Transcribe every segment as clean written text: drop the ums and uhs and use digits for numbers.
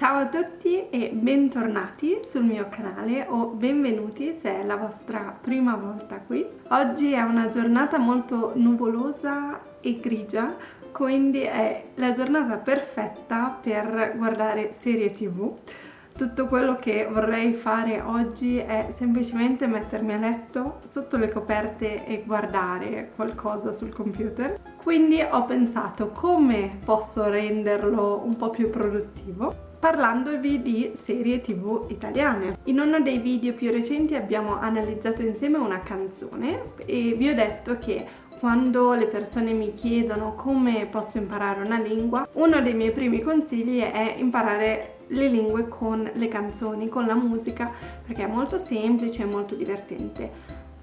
Ciao a tutti e bentornati sul mio canale o benvenuti se è la vostra prima volta qui. Oggi è una giornata molto nuvolosa e grigia, quindi è la giornata perfetta per guardare serie TV. Tutto quello che vorrei fare oggi è semplicemente mettermi a letto sotto le coperte e guardare qualcosa sul computer. Quindi ho pensato come posso renderlo un po' più produttivo parlandovi di serie TV italiane. In uno dei video più recenti abbiamo analizzato insieme una canzone e vi ho detto che quando le persone mi chiedono come posso imparare una lingua, uno dei miei primi consigli è imparare le lingue con le canzoni, con la musica, perché è molto semplice e molto divertente.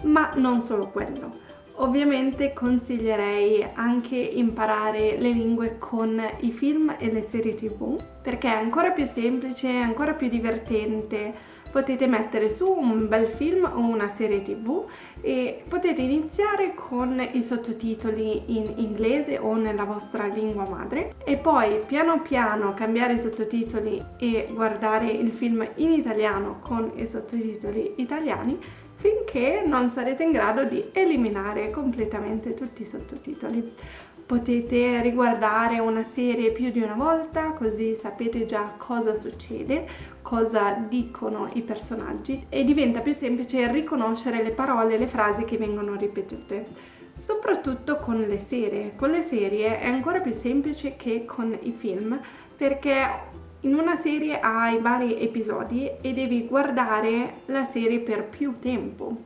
Ma non solo quello. Ovviamente consiglierei anche imparare le lingue con i film e le serie TV, perché è ancora più semplice, ancora più divertente. Potete mettere su un bel film o una serie TV e potete iniziare con i sottotitoli in inglese o nella vostra lingua madre e poi piano piano cambiare i sottotitoli e guardare il film in italiano con i sottotitoli italiani finché non sarete in grado di eliminare completamente tutti i sottotitoli. Potete riguardare una serie più di una volta, così sapete già cosa succede, cosa dicono i personaggi e diventa più semplice riconoscere le parole e le frasi che vengono ripetute. Soprattutto con le serie. Con le serie è ancora più semplice che con i film, perché in una serie hai vari episodi e devi guardare la serie per più tempo.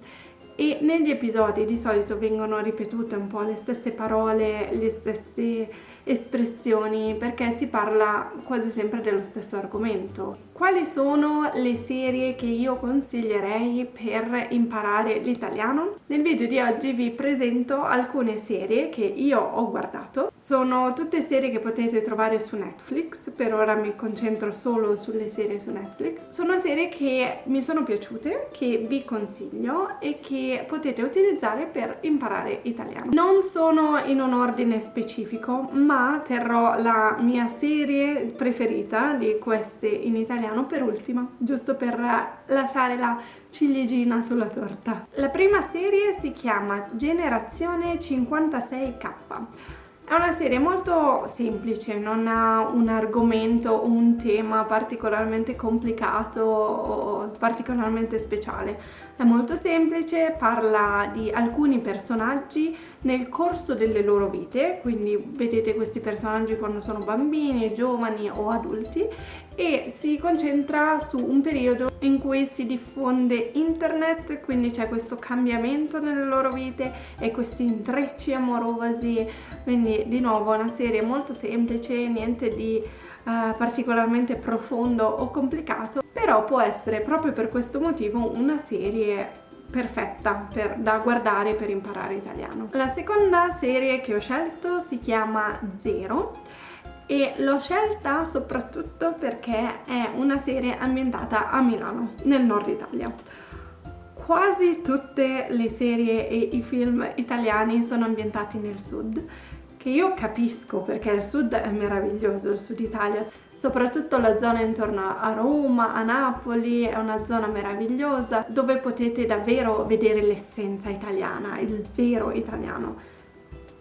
E negli episodi di solito vengono ripetute un po' le stesse parole, le stesse espressioni, perché si parla quasi sempre dello stesso argomento. Quali sono le serie che io consiglierei per imparare l'italiano? Nel video di oggi vi presento alcune serie che io ho guardato. Sono tutte serie che potete trovare su Netflix, per ora mi concentro solo sulle serie su Netflix. Sono serie che mi sono piaciute, che vi consiglio e che potete utilizzare per imparare italiano. Non sono in un ordine specifico, ma terrò la mia serie preferita di queste in italiano per ultima, giusto per lasciare la ciliegina sulla torta. La prima serie si chiama Generazione 56K. È una serie molto semplice, non ha un argomento o un tema particolarmente complicato o particolarmente speciale. È molto semplice, parla di alcuni personaggi nel corso delle loro vite, quindi vedete questi personaggi quando sono bambini, giovani o adulti, e si concentra su un periodo in cui si diffonde internet, quindi c'è questo cambiamento nelle loro vite e questi intrecci amorosi, quindi di nuovo una serie molto semplice, niente di particolarmente profondo o complicato, però può essere proprio per questo motivo una serie perfetta da guardare per imparare italiano. La seconda serie che ho scelto si chiama Zero e l'ho scelta soprattutto perché è una serie ambientata a Milano, nel nord Italia. Quasi tutte le serie e i film italiani sono ambientati nel sud, che io capisco perché il sud è meraviglioso, il sud Italia, soprattutto la zona intorno a Roma, a Napoli, è una zona meravigliosa dove potete davvero vedere l'essenza italiana, il vero italiano.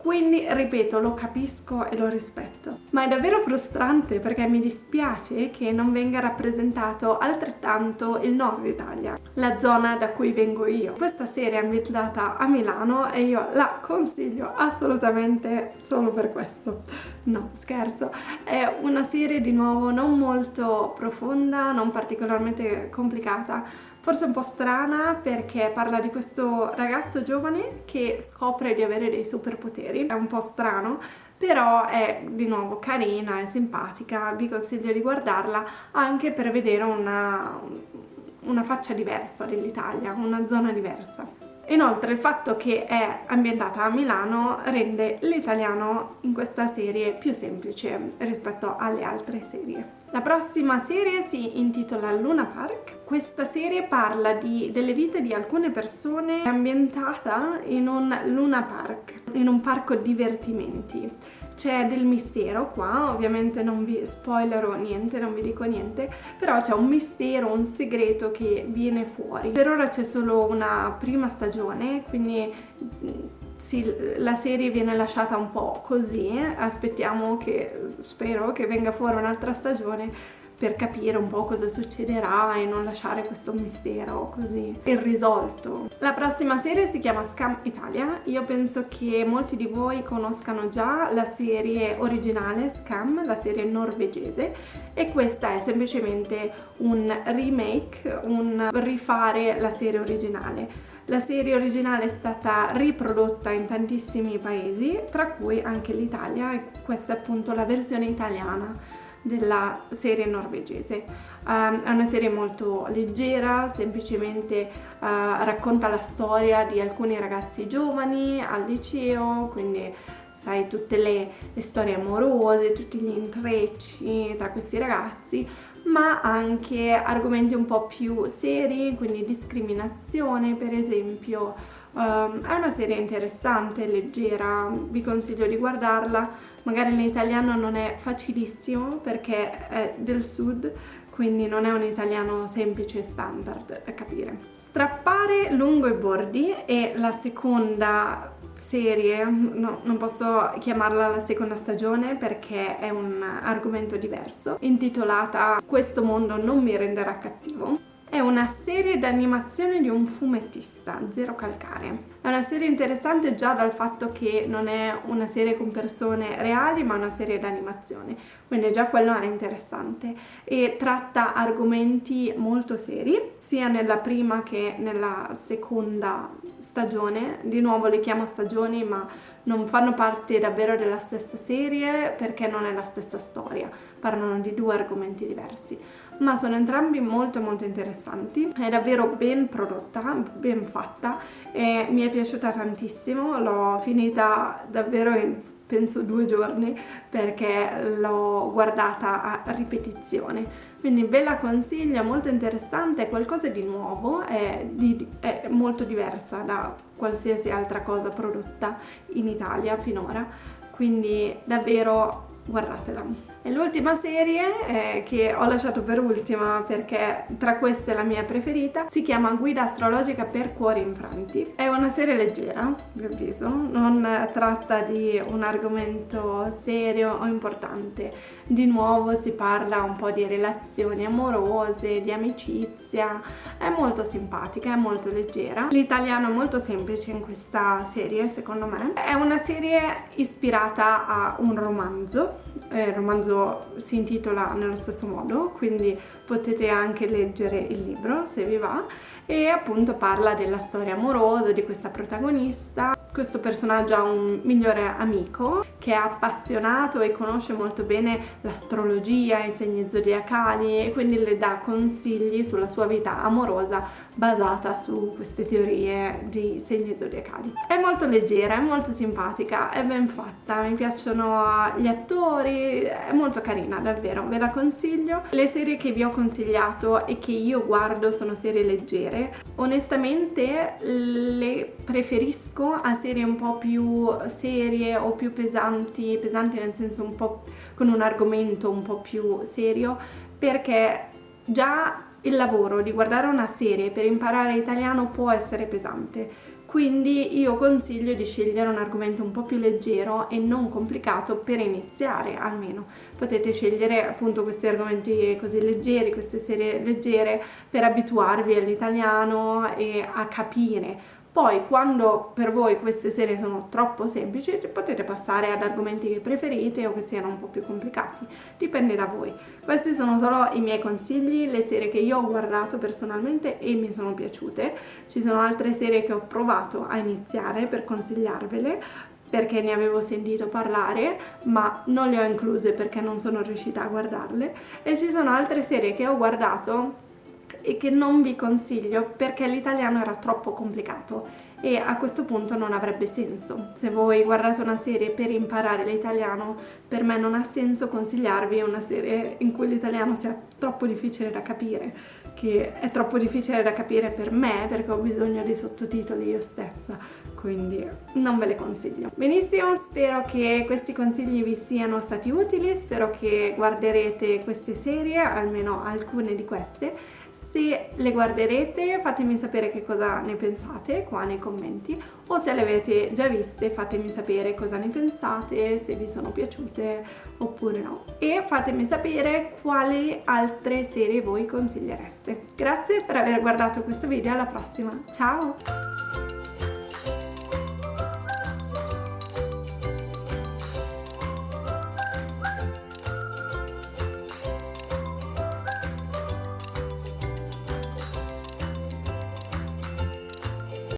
Quindi, ripeto, lo capisco e lo rispetto. Ma è davvero frustrante perché mi dispiace che non venga rappresentato altrettanto il nord Italia, la zona da cui vengo io. Questa serie è ambientata a Milano e io la consiglio assolutamente solo per questo. No, scherzo. È una serie di nuovo non molto profonda, non particolarmente complicata, forse un po' strana perché parla di questo ragazzo giovane che scopre di avere dei superpoteri. È un po' strano, però è di nuovo carina, è simpatica, vi consiglio di guardarla anche per vedere una faccia diversa dell'Italia, una zona diversa. Inoltre il fatto che è ambientata a Milano rende l'italiano in questa serie più semplice rispetto alle altre serie. La prossima serie si intitola Luna Park. Questa serie parla delle vite di alcune persone ambientata in un Luna Park, in un parco divertimenti. c'è del mistero qua, ovviamente non vi spoilerò niente, non vi dico niente, però c'è un mistero, un segreto che viene fuori. Per ora c'è solo una prima stagione, quindi sì, la serie viene lasciata un po' così, aspettiamo spero che venga fuori un'altra stagione per capire un po' cosa succederà e non lasciare questo mistero così irrisolto. La prossima serie si chiama Scam Italia. Io penso che molti di voi conoscano già la serie originale Scam, la serie norvegese, e questa è semplicemente un remake, un rifare la serie originale. La serie originale è stata riprodotta in tantissimi paesi, tra cui anche l'Italia, e questa è appunto la versione italiana della serie norvegese. È una serie molto leggera, semplicemente racconta la storia di alcuni ragazzi giovani al liceo, quindi sai, tutte le storie amorose, tutti gli intrecci tra questi ragazzi, ma anche argomenti un po' più seri, quindi discriminazione per esempio. È una serie interessante, leggera, vi consiglio di guardarla. Magari in italiano non è facilissimo perché è del sud, quindi non è un italiano semplice e standard da capire. Strappare lungo i bordi è la seconda serie, no, non posso chiamarla la seconda stagione perché è un argomento diverso, intitolata Questo mondo non mi renderà cattivo. È una serie d'animazione di un fumettista, Zero Calcare. È una serie interessante già dal fatto che non è una serie con persone reali, ma una serie d'animazione, quindi già quello è interessante, e tratta argomenti molto seri, sia nella prima che nella seconda stagione. Di nuovo le chiamo stagioni, ma non fanno parte davvero della stessa serie perché non è la stessa storia, parlano di due argomenti diversi, ma sono entrambi molto interessanti. È davvero ben prodotta, ben fatta e mi è piaciuta tantissimo. L'ho finita davvero in penso 2 giorni perché l'ho guardata a ripetizione, quindi ve la consiglio, è molto interessante, è qualcosa di nuovo, è molto diversa da qualsiasi altra cosa prodotta in Italia finora, quindi davvero guardatela. E l'ultima serie che ho lasciato per ultima perché tra queste è la mia preferita, si chiama Guida astrologica per cuori infranti. È una serie leggera, a mio avviso, non tratta di un argomento serio o importante. Di nuovo si parla un po' di relazioni amorose, di amicizia, è molto simpatica, è molto leggera. L'italiano è molto semplice in questa serie, secondo me. È una serie ispirata a un romanzo, il romanzo si intitola nello stesso modo, quindi potete anche leggere il libro se vi va, e appunto parla della storia amorosa di questa protagonista. Questo personaggio ha un migliore amico che è appassionato e conosce molto bene l'astrologia, i segni zodiacali, e quindi le dà consigli sulla sua vita amorosa basata su queste teorie di segni zodiacali. È molto leggera, è molto simpatica, è ben fatta, mi piacciono gli attori, è molto carina, davvero, ve la consiglio. Le serie che vi ho consigliato e che io guardo sono serie leggere. Onestamente le preferisco a serie un po' più serie o più pesanti nel senso un po' con un argomento un po' più serio, perché già il lavoro di guardare una serie per imparare italiano può essere pesante. Quindi io consiglio di scegliere un argomento un po' più leggero e non complicato per iniziare almeno. Potete scegliere appunto questi argomenti così leggeri, queste serie leggere per abituarvi all'italiano e a capire. Poi quando per voi queste serie sono troppo semplici potete passare ad argomenti che preferite o che siano un po' più complicati, dipende da voi. Questi sono solo i miei consigli, le serie che io ho guardato personalmente e mi sono piaciute. Ci sono altre serie che ho provato a iniziare per consigliarvele, perché ne avevo sentito parlare, ma non le ho incluse perché non sono riuscita a guardarle, e ci sono altre serie che ho guardato e che non vi consiglio perché l'italiano era troppo complicato e a questo punto non avrebbe senso. Se voi guardate una serie per imparare l'italiano, per me non ha senso consigliarvi una serie in cui l'italiano sia troppo difficile da capire, che è troppo difficile da capire per me perché ho bisogno di sottotitoli io stessa, quindi non ve le consiglio. Benissimo, spero che questi consigli vi siano stati utili, spero che guarderete queste serie, almeno alcune di queste. Se le guarderete fatemi sapere che cosa ne pensate qua nei commenti, o se le avete già viste fatemi sapere cosa ne pensate, se vi sono piaciute oppure no, e fatemi sapere quali altre serie voi consigliereste. Grazie per aver guardato questo video, alla prossima, ciao!